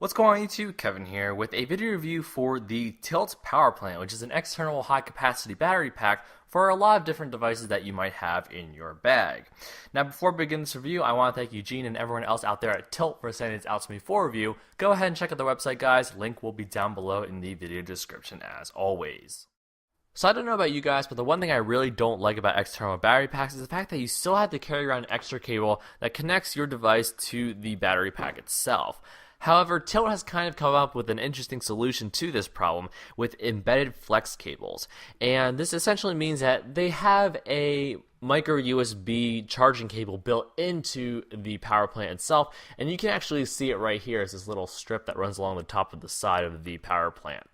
What's going on YouTube? Kevin here with a video review for the TYLT PowerPlant, which is an external high capacity battery pack for a lot of different devices that you might have in your bag. Now before we begin this review, I want to thank Eugene and everyone else out there at TYLT for sending this out to me for review. Go ahead and check out the website, guys. Link will be down below in the video description as always. So I don't know about you guys, but the one thing I really don't like about external battery packs is the fact that you still have to carry around an extra cable that connects your device to the battery pack itself. However, TYLT has kind of come up with an interesting solution to this problem with embedded flex cables. And this essentially means that they have a micro USB charging cable built into the power plant itself, and you can actually see it right here as this little strip that runs along the top of the side of the power plant.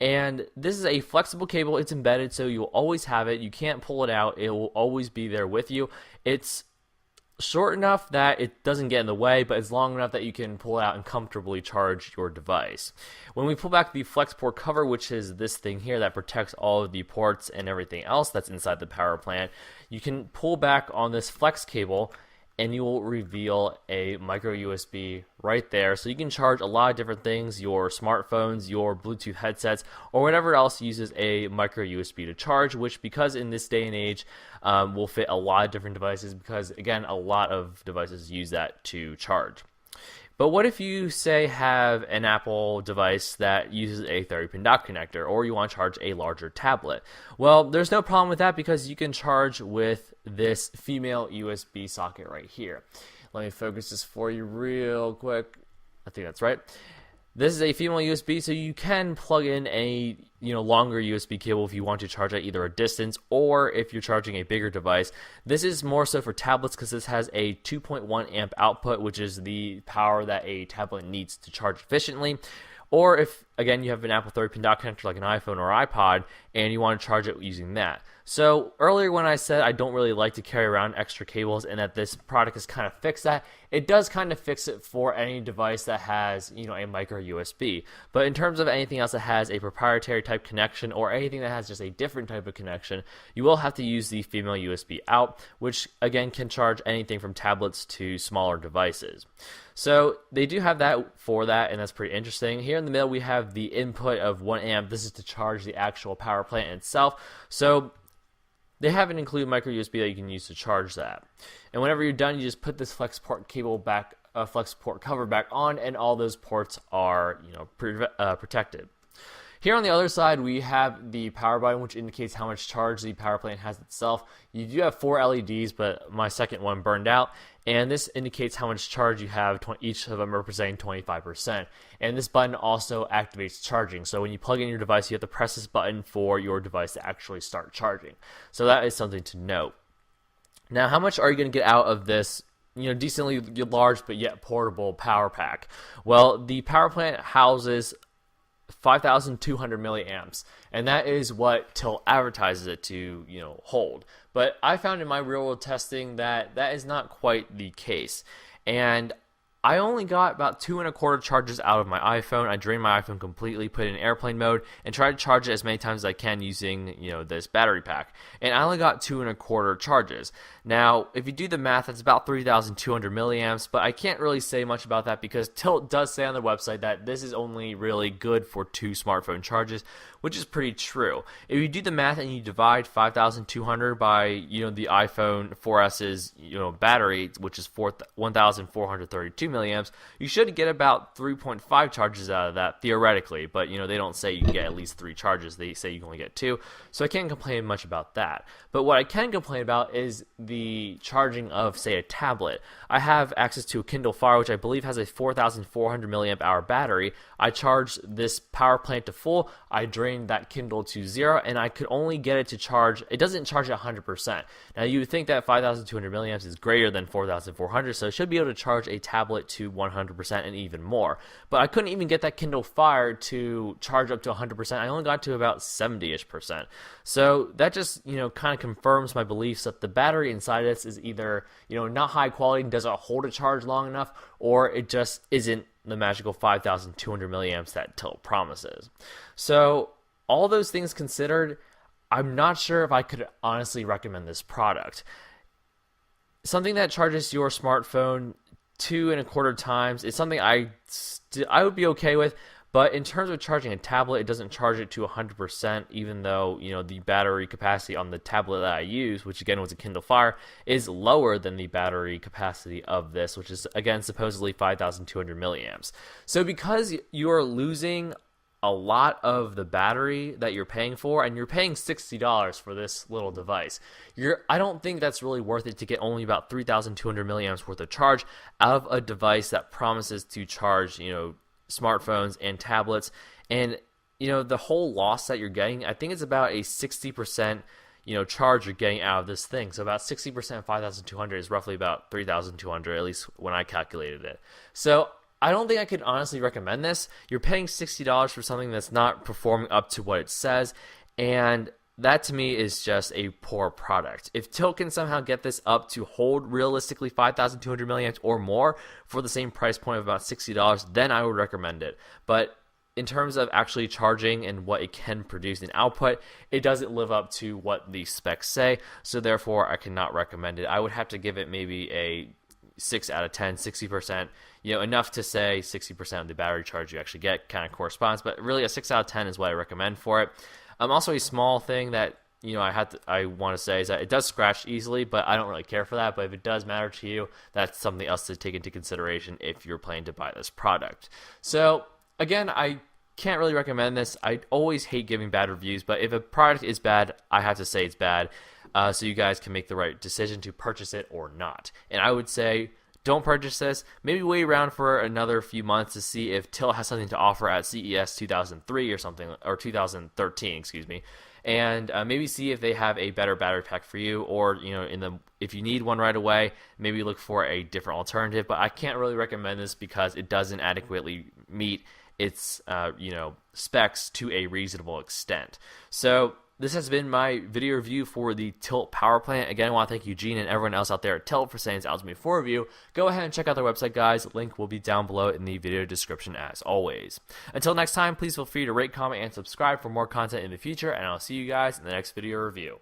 And this is a flexible cable. It's embedded, so you'll always have it. You can't pull it out. It will always be there with you. It's short enough that it doesn't get in the way, but it's long enough that you can pull it out and comfortably charge your device. When we pull back the flex port cover, which is this thing here that protects all of the ports and everything else that's inside the power plant, you can pull back on this flex cable and you will reveal a micro USB right there. So you can charge a lot of different things, your smartphones, your Bluetooth headsets, or whatever else uses a micro USB to charge, which because in this day and age will fit a lot of different devices because, again, a lot of devices use that to charge. But what if you, say, have an Apple device that uses a 30-pin dock connector, or you want to charge a larger tablet? Well, there's no problem with that because you can charge with this female USB socket right here. Let me focus this for you real quick. I think that's right. This is a female USB, so you can plug in a longer USB cable if you want to charge at either a distance or if you're charging a bigger device. This is more so for tablets because this has a 2.1 amp output, which is the power that a tablet needs to charge efficiently. Or if, again, you have an Apple 30-pin dock connector like an iPhone or iPod and you want to charge it using that. So earlier when I said I don't really like to carry around extra cables and that this product has kind of fixed that, it does kind of fix it for any device that has, a micro USB. But in terms of anything else that has a proprietary type connection or anything that has just a different type of connection, you will have to use the female USB out, which again can charge anything from tablets to smaller devices. So they do have that for that, and that's pretty interesting. Here in the middle we have the input of 1 amp. This is to charge the actual power plant itself. So they haven't included micro USB that you can use to charge that. And whenever you're done, you just put this flex port cable back, flex port cover back on, and all those ports are protected. Here on the other side, we have the power button, which indicates how much charge the power plant has itself. You do have 4 LEDs, but my second one burned out. And this indicates how much charge you have, each of them representing 25%. And this button also activates charging. So when you plug in your device, you have to press this button for your device to actually start charging. So that is something to note. Now, how much are you going to get out of this decently large but yet portable power pack? Well, the power plant houses 5,200 milliamps, and that is what TYLT advertises it to hold. But I found in my real world testing that that is not quite the case, and I only got about 2.25 charges out of my iPhone. I drained my iPhone completely, put it in airplane mode, and tried to charge it as many times as I can using this battery pack. And I only got 2.25 charges. Now, if you do the math, that's about 3,200 milliamps, but I can't really say much about that because TYLT does say on their website that this is only really good for 2 smartphone charges, which is pretty true. If you do the math and you divide 5,200 by the iPhone 4S's battery, which is 1,432 milliamps, you should get about 3.5 charges out of that theoretically. But they don't say you can get at least 3 charges. They say you can only get 2. So I can't complain much about that. But what I can complain about is the charging of, say, a tablet. I have access to a Kindle Fire, which I believe has a 4,400 milliamp hour battery. I charged this power plant to full. I drained that Kindle to 0, and I could only get it to charge. It doesn't charge at 100%. Now, you would think that 5,200 milliamps is greater than 4,400, so it should be able to charge a tablet to 100% and even more. But I couldn't even get that Kindle Fire to charge up to 100%. I only got to about 70-ish%. So that just, kind of confirms my beliefs that the battery inside this is either, not high quality and doesn't hold a charge long enough, or it just isn't the magical 5,200 milliamps that TYLT promises. So all those things considered, I'm not sure if I could honestly recommend this product. Something that charges your smartphone 2.25 times is something I would be okay with. But in terms of charging a tablet, it doesn't charge it to 100%, even though, the battery capacity on the tablet that I use, which again was a Kindle Fire, is lower than the battery capacity of this, which is again supposedly 5,200 milliamps. So because you're losing a lot of the battery that you're paying for, and you're paying $60 for this little device, I don't think that's really worth it to get only about 3,200 milliamps worth of charge out of a device that promises to charge, smartphones and tablets. And the whole loss that you're getting, I think it's about a 60% charge you're getting out of this thing. So about 60% of 5,200 is roughly about 3,200, at least when I calculated it. So I don't think I could honestly recommend this. You're paying $60 for something that's not performing up to what it says, and that to me is just a poor product. If TYLT can somehow get this up to hold realistically 5,200 milliamps or more for the same price point of about $60, then I would recommend it. But in terms of actually charging and what it can produce in output, it doesn't live up to what the specs say, so therefore I cannot recommend it. I would have to give it maybe a 6 out of 10, 60%, enough to say 60% of the battery charge you actually get kind of corresponds, but really a 6 out of 10 is what I recommend for it. Also, a small thing that I want to say is that it does scratch easily, but I don't really care for that. But if it does matter to you, that's something else to take into consideration if you're planning to buy this product. So again, I can't really recommend this. I always hate giving bad reviews, but if a product is bad, I have to say it's bad, so you guys can make the right decision to purchase it or not. And I would say, don't purchase this. Maybe wait around for another few months to see if TYLT has something to offer at CES 2003 or something, or 2013, excuse me, and maybe see if they have a better battery pack for you, or if you need one right away, maybe look for a different alternative. But I can't really recommend this because it doesn't adequately meet its specs to a reasonable extent. So this has been my video review for the TYLT PowerPlant. Again, I want to thank Eugene and everyone else out there at TYLT for sending this out to me for review. Go ahead and check out their website, guys. Link will be down below in the video description as always. Until next time, please feel free to rate, comment, and subscribe for more content in the future, and I'll see you guys in the next video review.